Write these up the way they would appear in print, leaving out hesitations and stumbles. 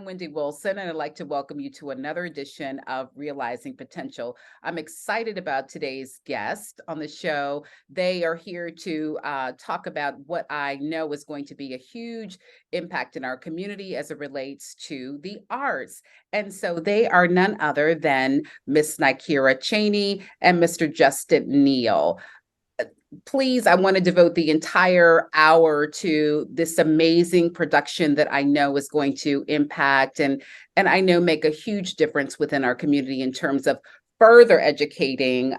Wendy Wilson, and I'd like to welcome you to another edition of Realizing Potential. I'm excited about today's guest on the show. They are here to talk about what I know is going to be a huge impact in our community as it relates to the arts. And so they are none other than Miss Nykieria Chaney and Mr. Justin Neal. Please, I want to devote the entire hour to this amazing production that I know is going to impact and I know make a huge difference within our community in terms of further educating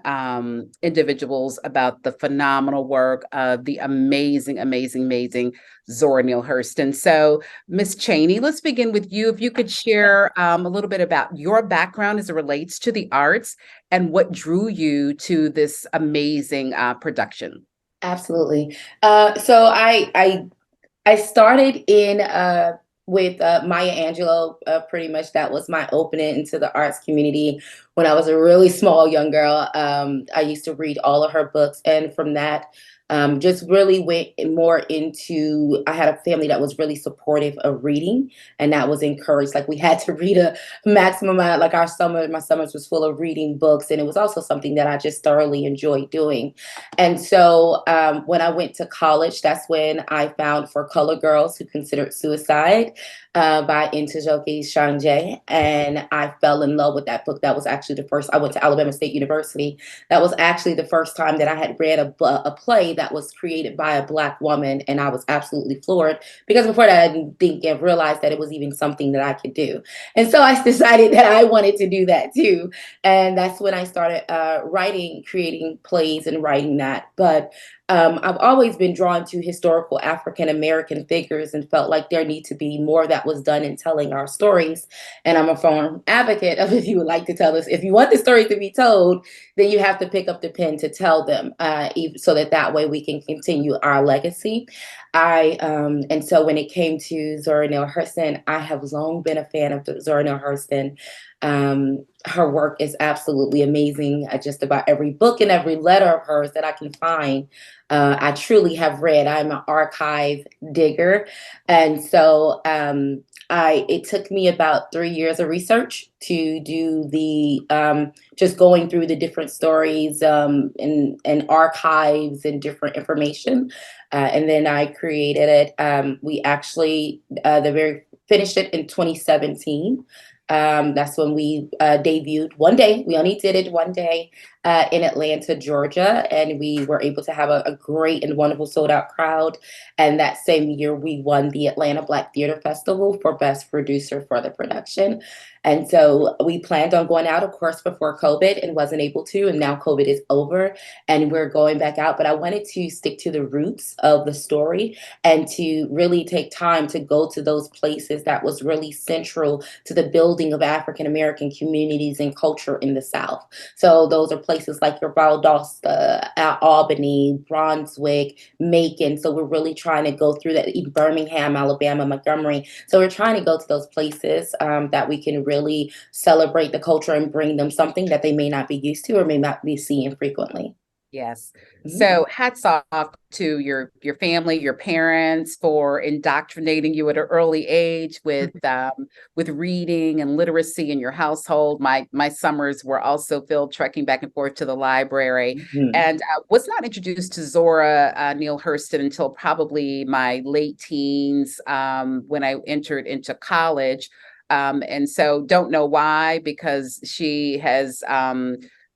individuals about the phenomenal work of the amazing Zora Neale Hurston. So, Miss Chaney, let's begin with you. If you could share a little bit about your background as it relates to the arts and what drew you to this amazing production. Absolutely. So I started in with Maya Angelou. Pretty much that was my opening into the arts community when I was a really small young girl. I used to read all of her books, and from that, just really went more into. I had a family that was really supportive of reading, and that was encouraged. Like we had to read a maximum amount. Like my summers was full of reading books, and it was also something that I just thoroughly enjoyed doing. And so when I went to college, that's when I found For Color Girls Who Considered Suicide by Ntojoke Shange. And I fell in love with that book. That was actually the first, I went to Alabama State University. That was actually the first time that I had read a play that was created by a Black woman. And I was absolutely floored because before that, I didn't think and realized that it was even something that I could do. And so I decided that I wanted to do that too. And that's when I started writing, creating plays and writing that. But I've always been drawn to historical African American figures and felt like there need to be more that was done in telling our stories. And I'm a firm advocate of if you would like to tell us, if you want the story to be told, then you have to pick up the pen to tell them, so that way we can continue our legacy. And so when it came to Zora Neale Hurston, I have long been a fan of Zora Neale Hurston. Her work is absolutely amazing. Just about every book and every letter of hers that I can find, I truly have read. I'm an archive digger, and so it took me about 3 years of research to do the just going through the different stories and archives and different information, and then I created it. We actually the very finished it in 2017. That's when we debuted one day. We only did it one day in Atlanta, Georgia, and we were able to have a great and wonderful sold out crowd. And that same year, we won the Atlanta Black Theater Festival for Best Producer for the production. And so we planned on going out, of course, before COVID and wasn't able to. And now COVID is over and we're going back out. But I wanted to stick to the roots of the story and to really take time to go to those places that was really central to the building of African American communities and culture in the South. So those are places like your Valdosta, Albany, Brunswick, Macon. So we're really trying to go through that, Birmingham, Alabama, Montgomery. So we're trying to go to those places that we can really celebrate the culture and bring them something that they may not be used to or may not be seeing frequently. Yes. Mhm. So hats off to your family, your parents for indoctrinating you at an early age with reading and literacy in your household. My summers were also filled trekking back and forth to the library, Mhm. and was not introduced to Zora Neale Hurston until probably my late teens when I entered into college. And so don't know why, because she has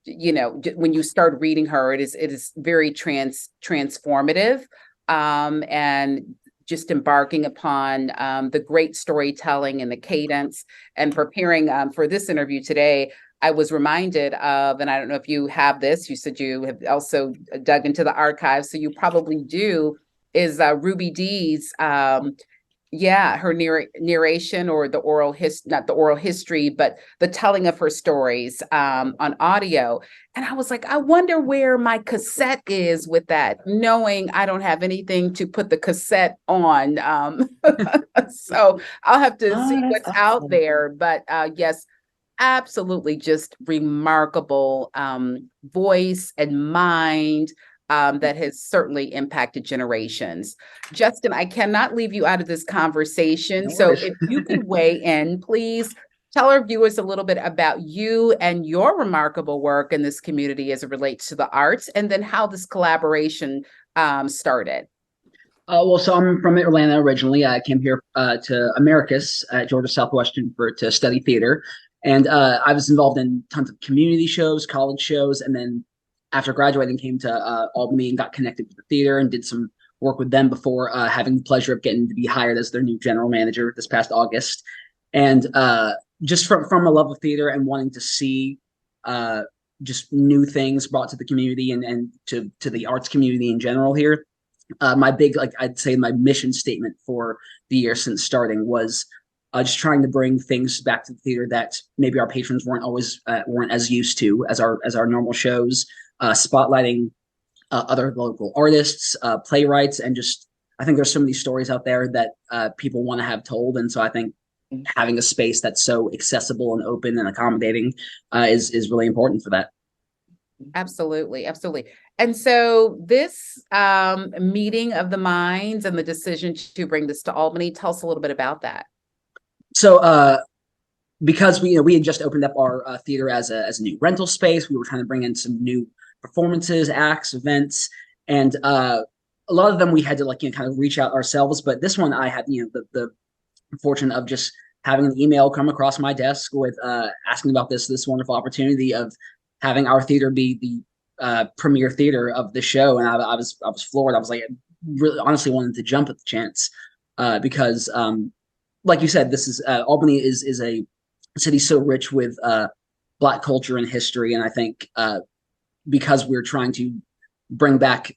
when you start reading her, it is very transformative, and just embarking upon the great storytelling and the cadence and preparing for this interview today. I was reminded of, and I don't know if you have this, you said you have also dug into the archives, so you probably do, is Ruby Dee's yeah, her narration, or the not the oral history, but the telling of her stories on audio. And I was like, I wonder where my cassette is with that, knowing I don't have anything to put the cassette on. So I'll have to see Oh, that's what's out awesome. there. But yes, absolutely just remarkable voice and mind. that has certainly impacted generations. Justin, I cannot leave you out of this conversation. No So worries. if you could weigh in, please tell our viewers a little bit about you and your remarkable work in this community as it relates to the arts, and then how this collaboration started. Well, so I'm from Atlanta originally. I came here to Americus at Georgia Southwestern to study theater, and I was involved in tons of community shows, college shows, and then after graduating, came to Albany and got connected with the theater and did some work with them before having the pleasure of getting to be hired as their new general manager this past August. And just from a love of theater and wanting to see just new things brought to the community and to the arts community in general here. My big, like I'd say, my mission statement for the year since starting was just trying to bring things back to the theater that maybe our patrons weren't as used to as our normal shows, spotlighting other local artists, playwrights, and just I think there's so many stories out there that people want to have told, and so I think having a space that's so accessible and open and accommodating is really important for that. Absolutely, absolutely. And so this meeting of the minds and the decision to bring this to Albany, tell us a little bit about that. So because we had just opened up our theater as a new rental space, we were trying to bring in some new performances, acts, events, and a lot of them we had to kind of reach out ourselves. But this one I had the fortune of just having an email come across my desk with asking about this wonderful opportunity of having our theater be the premier theater of the show, and I was floored. I was like, really, honestly, wanted to jump at the chance because, like you said, this is Albany is a city so rich with Black culture and history, and I think because we're trying to bring back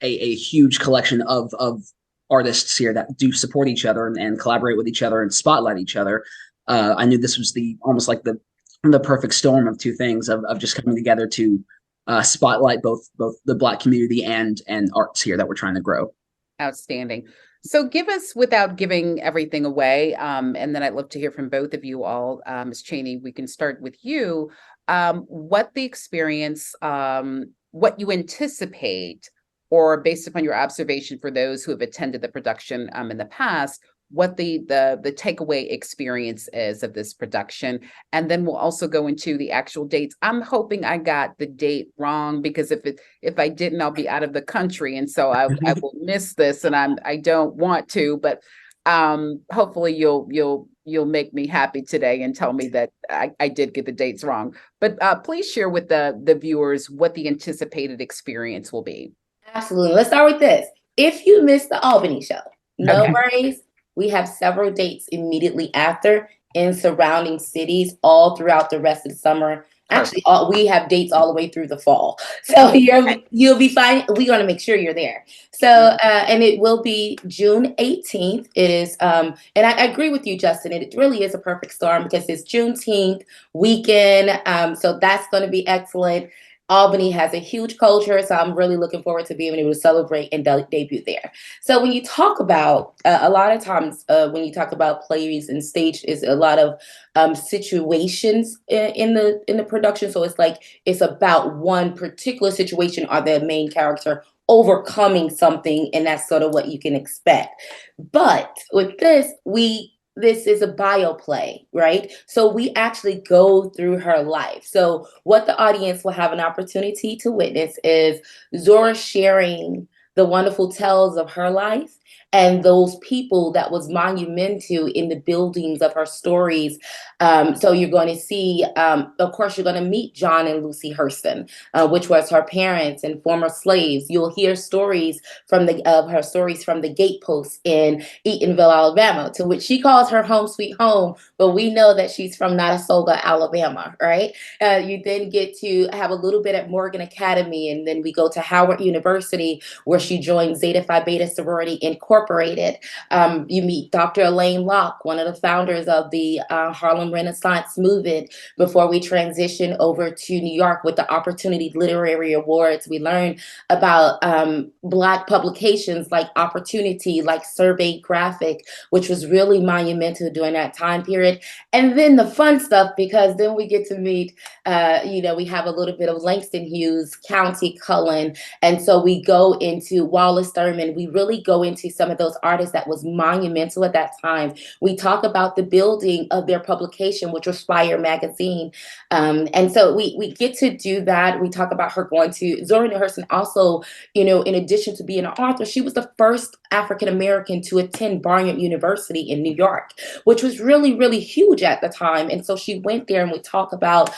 a huge collection of artists here that do support each other and collaborate with each other and spotlight each other. I knew this was almost like the perfect storm of two things of just coming together to spotlight both the Black community and arts here that we're trying to grow. Outstanding. So give us, without giving everything away, and then I'd love to hear from both of you all. Ms. Chaney, we can start with you. What the experience, what you anticipate, or based upon your observation for those who have attended the production in the past, what the takeaway experience is of this production. And then we'll also go into the actual dates. I'm hoping I got the date wrong, because if I didn't, I'll be out of the country. And so I will miss this, and I don't want to, but hopefully you'll make me happy today and tell me that I did get the dates wrong. But please share with the viewers what the anticipated experience will be. Absolutely. Let's start with this. If you missed the Albany show, no Okay. worries. We have several dates immediately after in surrounding cities all throughout the rest of the summer. Actually, we have dates all the way through the fall. So you'll be fine. We're going to make sure you're there. So, and it will be June 18th. It is, and I agree with you, Justin. It really is a perfect storm because it's Juneteenth weekend. So that's going to be excellent. Albany has a huge culture, so I'm really looking forward to being able to celebrate and debut there. So when you talk about, a lot of times when you talk about plays and stage, is a lot of situations in the production. So it's like it's about one particular situation or the main character overcoming something, and that's sort of what you can expect. But with this is a bioplay, right? So we actually go through her life. So what the audience will have an opportunity to witness is Zora sharing the wonderful tales of her life and those people that was monumental in the buildings of her stories. So you're going to see, of course, you're going to meet John and Lucy Hurston, which was her parents and former slaves. You'll hear stories from her stories from the gatepost in Eatonville, Alabama, to which she calls her home sweet home, but we know that she's from Notasulga, Alabama, right? You then get to have a little bit at Morgan Academy, and then we go to Howard University, where she joined Zeta Phi Beta sorority in Incorporated. You meet Dr. Elaine Locke, one of the founders of the Harlem Renaissance movement, before we transition over to New York with the Opportunity Literary Awards. We learn about Black publications like Opportunity, like Survey Graphic, which was really monumental during that time period. And then the fun stuff, because then we get to meet, we have a little bit of Langston Hughes, County Cullen. And so we go into Wallace Thurman. We really go into some of those artists that was monumental at that time. We talk about the building of their publication, which was Spire Magazine. And so we get to do that. We talk about her going to Zora Neale Hurston. Also, in addition to being an author, she was the first African-American to attend Barnard University in New York, which was really, really huge at the time. And so she went there, and we talk about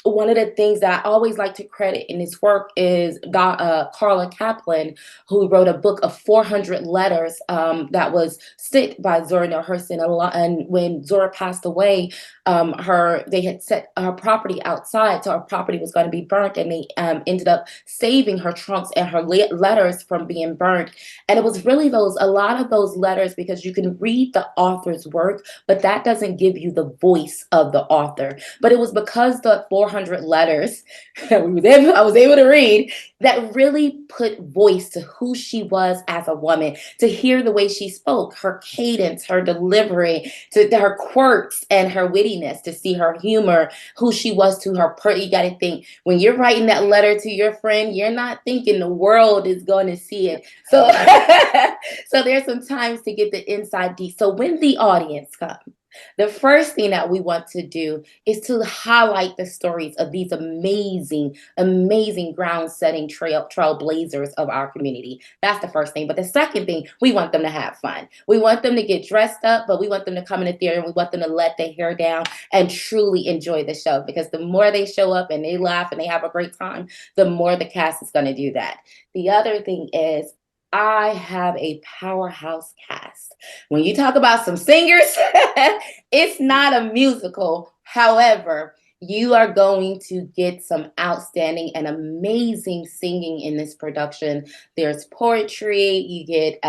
one of the things that I always like to credit in this work is Carla Kaplan, who wrote a book of 400 letters that was sent by Zora Neale Hurston. And when Zora passed away, they had set her property outside, so her property was going to be burnt, and they ended up saving her trunks and her letters from being burnt. And it was really a lot of those letters, because you can read the author's work, but that doesn't give you the voice of the author. But it was because the 400 letters I was able to read that really put voice to who she was as a woman, to hear the way she spoke, her cadence, her delivery, to her quirks and her wittiness, to see her humor, who she was to her. You got to think, when you're writing that letter to your friend, you're not thinking the world is going to see it. So, so there's some times to get the inside deep. So when the audience comes, the first thing that we want to do is to highlight the stories of these amazing, amazing ground-setting trailblazers of our community. That's the first thing. But the second thing, we want them to have fun. We want them to get dressed up, but we want them to come in the theater, and we want them to let their hair down and truly enjoy the show. Because the more they show up and they laugh and they have a great time, the more the cast is going to do that. The other thing is, I have a powerhouse cast. When you talk about some singers, it's not a musical. However, you are going to get some outstanding and amazing singing in this production. There's poetry. You get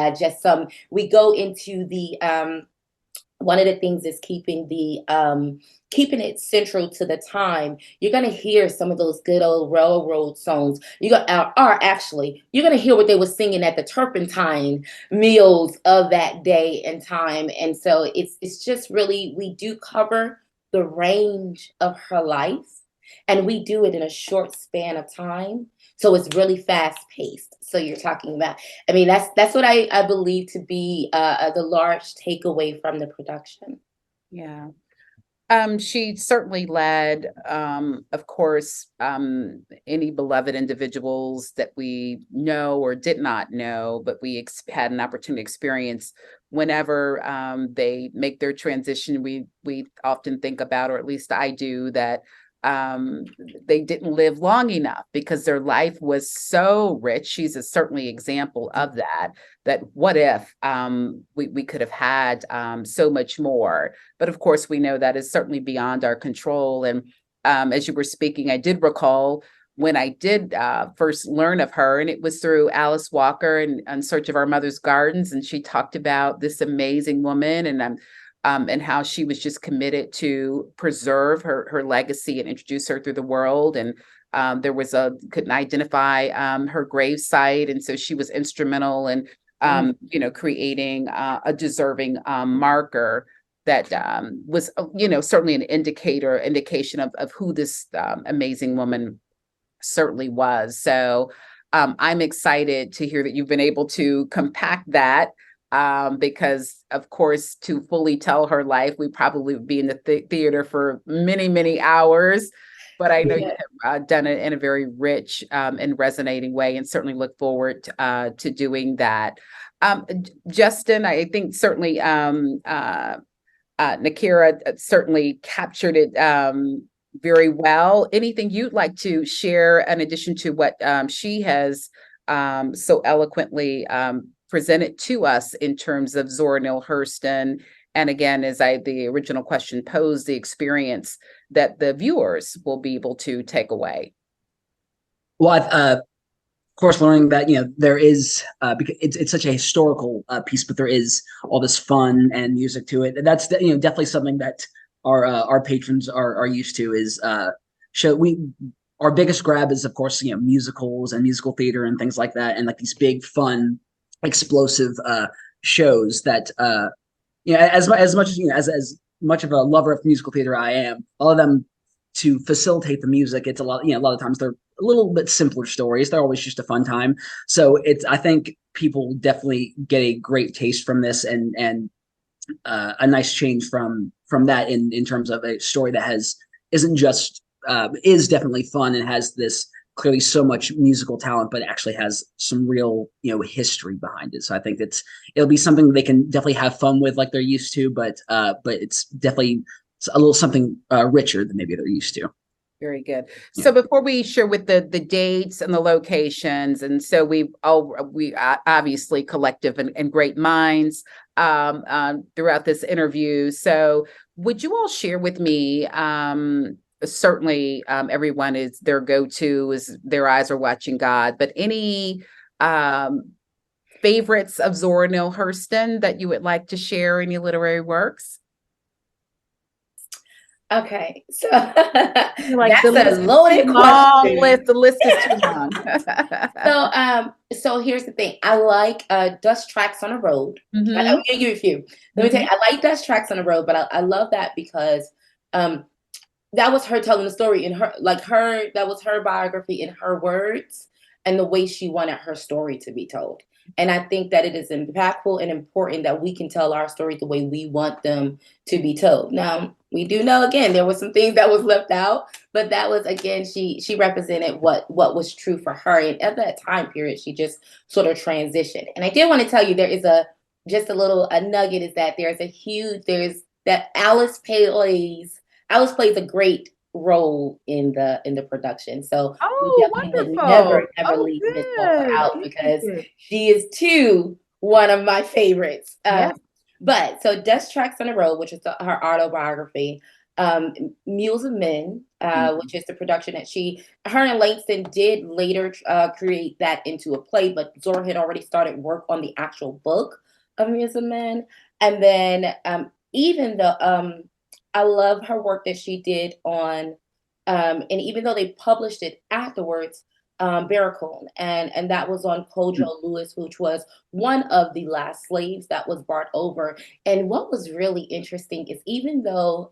we go into the, one of the things is keeping it central to the time. You're going to hear some of those good old railroad songs. You're going to hear what they were singing at the turpentine mills of that day and time. And so it's just really, we do cover the range of her life, and we do it in a short span of time. So it's really fast paced. So you're talking about, that's what I believe to be the large takeaway from the production. Yeah. She certainly led, of course, any beloved individuals that we know or did not know, but we had an opportunity to experience whenever they make their transition. We often think about, or at least I do, that they didn't live long enough because their life was so rich. She's certainly example of that what if we could have had so much more. But of course, we know that is certainly beyond our control. And as you were speaking, I did recall when I did first learn of her, and it was through Alice Walker and In Search of Our Mother's Gardens. And she talked about this amazing woman, and how she was just committed to preserve her legacy and introduce her through the world. And there was couldn't identify her grave site. And so she was instrumental in, creating a deserving marker that was, certainly an indication of who this amazing woman certainly was. So I'm excited to hear that you've been able to compact that. Because of course, to fully tell her life, we probably would be in the theater for many, many hours. But I know you have done it in a very rich and resonating way, and certainly look forward to doing that. Justin, I think certainly Nykieria certainly captured it very well. Anything you'd like to share in addition to what she has so eloquently presented to us in terms of Zora Neale Hurston? And again, as the original question posed, the experience that the viewers will be able to take away. Well, course, learning that there is because it's such a historical piece, but there is all this fun and music to it. That's definitely something that our patrons are used to. Is show we our biggest grab is, of course, musicals and musical theater and things like that, and like these big fun explosive shows that as much as as much of a lover of musical theater I am, all of them, to facilitate the music, it's a lot a lot of times they're a little bit simpler stories. They're always just a fun time. So I think people definitely get a great taste from this, and a nice change from that in terms of a story that isn't just is definitely fun and has this clearly so much musical talent, but actually has some real history behind it. So I think it'll be something they can definitely have fun with, like they're used to, but it's definitely a little something richer than maybe they're used to. Very good. Yeah. So before we share with the dates and the locations, and so we obviously collective and great minds throughout this interview. So would you all share with me? Certainly, everyone is their go-to is Their Eyes Are Watching God, but any favorites of Zora Neale Hurston that you would like to share? Any literary works? Okay, so Like that's a loaded question. list. The list is too long. So here's the thing. I like Dust Tracks on the Road. I'm gonna give you a few. Let me tell you, I like Dust Tracks on the Road, but I love that because that was her telling the story in that was her biography in her words and the way she wanted her story to be told. And I think that it is impactful and important that we can tell our stories the way we want them to be told. Now, we do know, again, there were some things that was left out, but that was, again, she represented what was true for her. And at that time period, she just sort of transitioned. And I did want to tell you, there is a nugget, is that Alice plays a great role in the production. So we definitely would never leave Miss Walker out, because she is too one of my favorites. But so Dust Tracks on the Road, which is her autobiography, Mules of Men, which is the production that her and Langston did later create that into a play, but Zora had already started work on the actual book of Mules of Men. And then even though I love her work that she did on, and even though they published it afterwards, Barracoon, and that was on Kojo Lewis, which was one of the last slaves that was brought over. And what was really interesting is, even though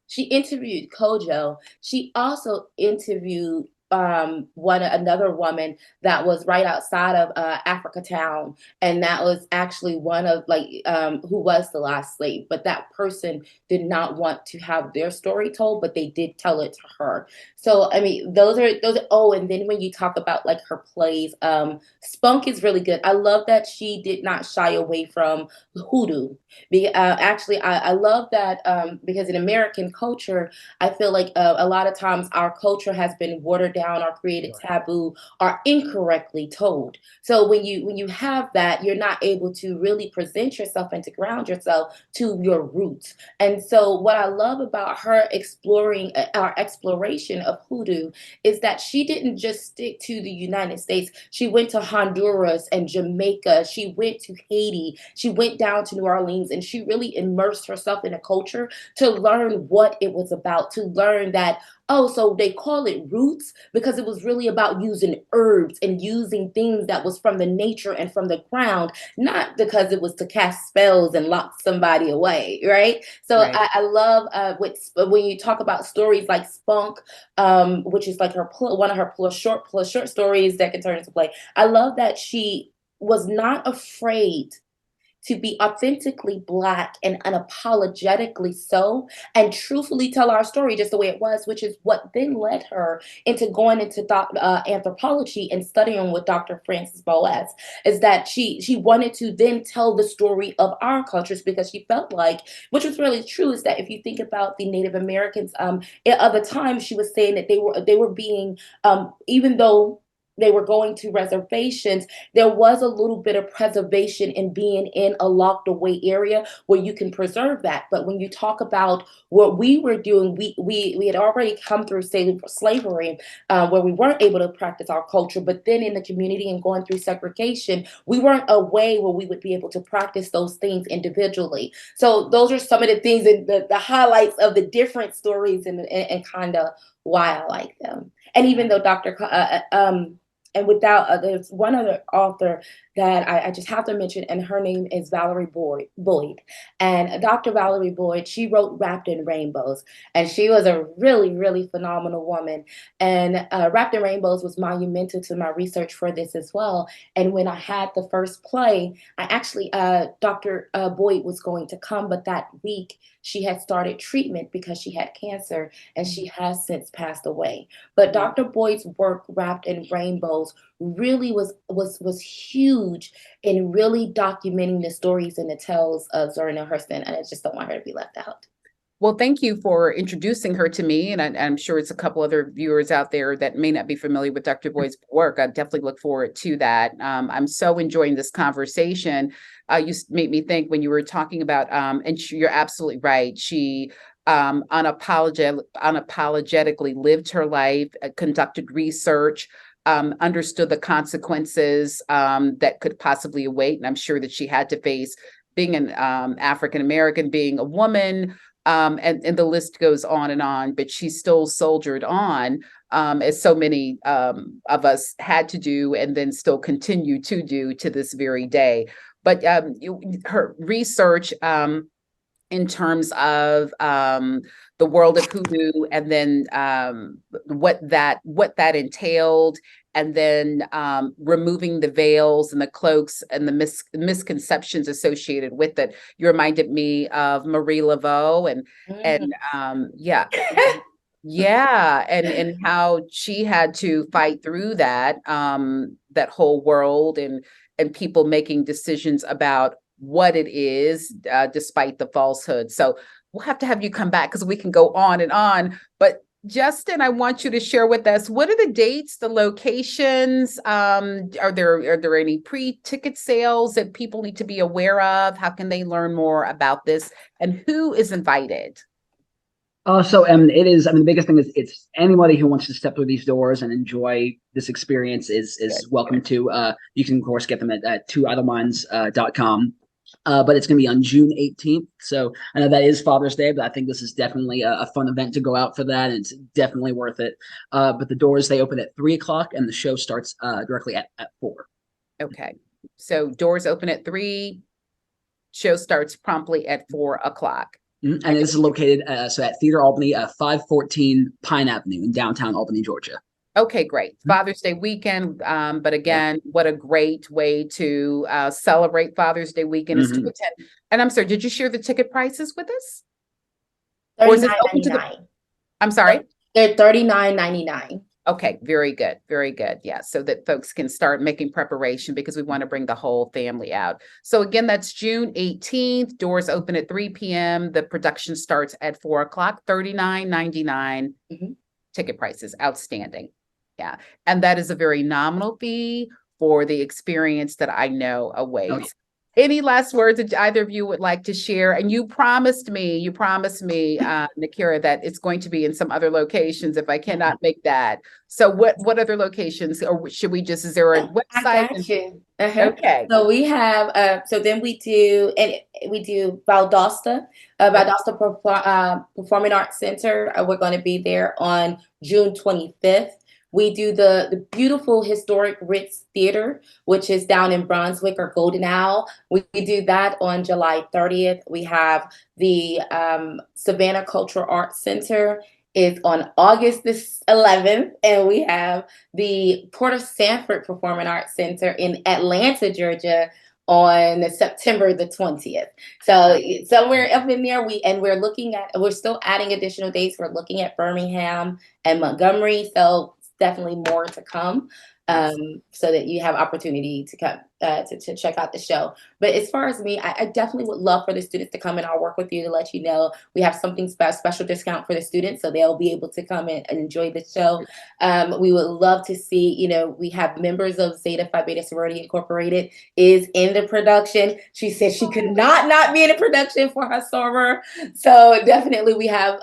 she interviewed Kojo, she also interviewed another woman that was right outside of Africa Town, and that was actually one of who was the last slave, but that person did not want to have their story told, but they did tell it to her. So I mean, those are oh, and then when you talk about like her plays, Spunk is really good. I love that she did not shy away from hoodoo. Actually, I love that because in American culture, I feel like a lot of times our culture has been watered down, or created taboo, or incorrectly told. So when you have that, you're not able to really present yourself and to ground yourself to your roots. And so what I love about her exploring our exploration of hoodoo is that she didn't just stick to the United States. She went to Honduras and Jamaica. She went to Haiti. She went down to New Orleans, and she really immersed herself in a culture to learn what it was about, to learn that, oh, so they call it roots because it was really about using herbs and using things that was from the nature and from the ground, not because it was to cast spells and lock somebody away, right? So right. I love when you talk about stories like Spunk, which is like one of her short stories that can turn into play. I love that she was not afraid to be authentically Black and unapologetically so, and truthfully tell our story just the way it was, which is what then led her into going into anthropology and studying with Dr. Frances Boas, is that she wanted to then tell the story of our cultures, because she felt like, which was really true, is that if you think about the Native Americans, at other times, she was saying that they were being, even though they were going to reservations, there was a little bit of preservation in being in a locked away area where you can preserve that. But when you talk about what we were doing, we had already come through slavery, where we weren't able to practice our culture. But then in the community and going through segregation, we weren't a way where we would be able to practice those things individually. So those are some of the things and the highlights of the different stories and kind of why I like them. And even though and without there's one other author that I just have to mention, and her name is Valerie Boyd. And Dr. Valerie Boyd, she wrote Wrapped in Rainbows, and she was a really, really phenomenal woman. And Wrapped in Rainbows was monumental to my research for this as well. And when I had the first play, I actually, Dr. Boyd was going to come, but that week she had started treatment because she had cancer, and she has since passed away. But Dr. Boyd's work, Wrapped in Rainbows, really was huge in really documenting the stories and the tales of Zora Neale Hurston, and I just don't want her to be left out. Well, thank you for introducing her to me, and I'm sure it's a couple other viewers out there that may not be familiar with Dr. Boyd's work. I definitely look forward to that. I'm so enjoying this conversation. You made me think when you were talking about, and you're absolutely right. She unapologetically lived her life, conducted research, understood the consequences that could possibly await, and I'm sure that she had to face being an African American, being a woman. And the list goes on and on, but she still soldiered on, as so many of us had to do and then still continue to do to this very day. But her research in terms of the world of hoodoo, and then what that entailed, and then removing the veils and the cloaks and the misconceptions associated with it. You reminded me of Marie Laveau and yeah, and how she had to fight through that that whole world, and people making decisions about what it is, despite the falsehood. So we'll have you come back because we can go on and on. But Justin, I want you to share with us, what are the dates, the locations? Are there any pre-ticket sales that people need to be aware of? How can they learn more about this? And who is invited? It is, the biggest thing is it's anybody who wants to step through these doors and enjoy this experience is welcome to. You can, of course, get them at twoidleminds.com. But it's going to be on June 18th. So I know that is Father's Day, but I think this is definitely a fun event to go out for that. And it's definitely worth it. But the doors, they open at 3:00 and the show starts directly at 4. Okay. So doors open at 3, show starts promptly at 4:00. And this is located at Theater Albany, 514 Pine Avenue in downtown Albany, Georgia. Okay, great. Father's Day weekend. But again, what a great way to celebrate Father's Day weekend is to attend. And I'm sorry, did you share the ticket prices with us? Or is it open to the, I'm sorry? They're $39.99. Okay, very good. Very good. Yeah, so that folks can start making preparation because we want to bring the whole family out. So again, that's June 18th. Doors open at 3 p.m. The production starts at 4:00, $39.99. Ticket prices, outstanding. Yeah, and that is a very nominal fee for the experience that I know awaits. Okay. Any last words that either of you would like to share? And you promised me, Nykieria, that it's going to be in some other locations if I cannot make that. So what other locations, or should we just, is there a website? I got you. Okay. So we have, so then we do Valdosta, Performing Arts Center. We're going to be there on June 25th. We do the beautiful historic Ritz Theater, which is down in Brunswick, or Golden Owl. We do that on July 30th. We have the Savannah Cultural Arts Center is on August the 11th. And we have the Port of Sanford Performing Arts Center in Atlanta, Georgia, on September the 20th. So somewhere up in there, we're still adding additional dates. We're looking at Birmingham and Montgomery. So definitely more to come, so that you have opportunity to come. to check out the show. But as far as me, I definitely would love for the students to come and I'll work with you to let you know we have something special discount for the students, so they'll be able to come and enjoy the show. We would love to see, we have members of Zeta Phi Beta Sorority Incorporated is in the production. She said she could not be in the production for her soror. So definitely we have,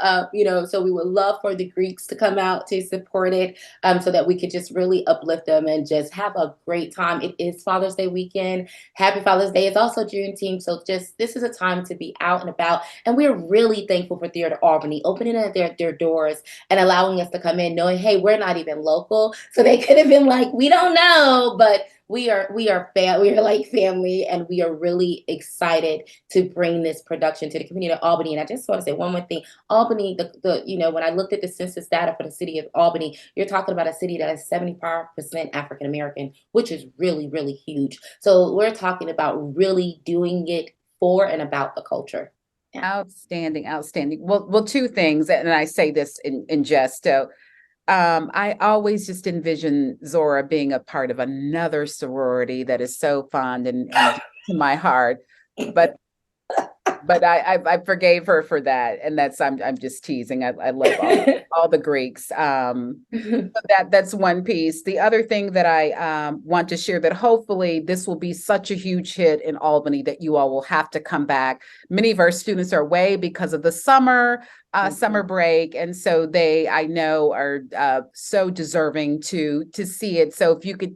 so we would love for the Greeks to come out to support it, so that we could just really uplift them and just have a great time. It is Father's Day weekend. Happy Father's Day. It's also Juneteenth. So just this is a time to be out and about. And we're really thankful for Theater Albany opening their doors and allowing us to come in knowing, hey, we're not even local. So they could have been like, we don't know, but we are like family, and we are really excited to bring this production to the community of Albany. And I just want to say one more thing. Albany, when I looked at the census data for the city of Albany, you're talking about a city that is 75% African American, which is really, really huge. So we're talking about really doing it for and about the culture. Yeah. Outstanding. Well, two things, and I say this in jest. So I always just envision Zora being a part of another sorority that is so fond and to my heart, but I forgave her for that, and I'm just teasing. I love all the Greeks. That's one piece. The other thing that I want to share, that hopefully this will be such a huge hit in Albany that you all will have to come back. Many of our students are away because of the summer break, and so they, I know, are so deserving to see it. So if you could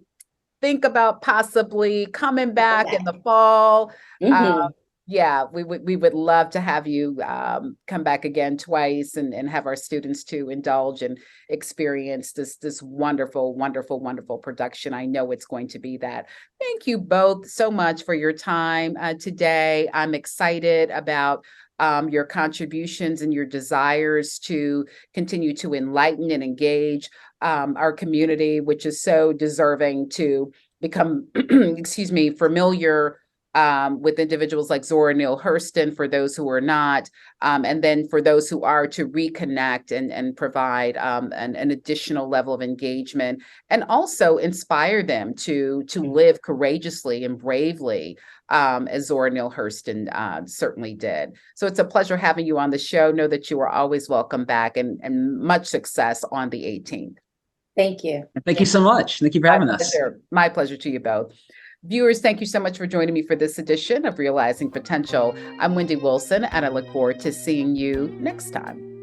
think about possibly coming back in the fall. Yeah, we would love to have you come back again twice and have our students to indulge and experience this wonderful, wonderful, wonderful production. I know it's going to be that. Thank you both so much for your time today. I'm excited about your contributions and your desires to continue to enlighten and engage our community, which is so deserving to become, familiar with individuals like Zora, Neal, Hurston, for those who are not, and then for those who are, to reconnect and provide an additional level of engagement, and also inspire them to live courageously and bravely, as Zora Neale Hurston certainly did. So it's a pleasure having you on the show. Know that you are always welcome back, and much success on the 18th. Thank you. Thank you so much. Thank you for having us. My pleasure to you both. Viewers, thank you so much for joining me for this edition of Realizing Potential. I'm Wendy Wilson, and I look forward to seeing you next time.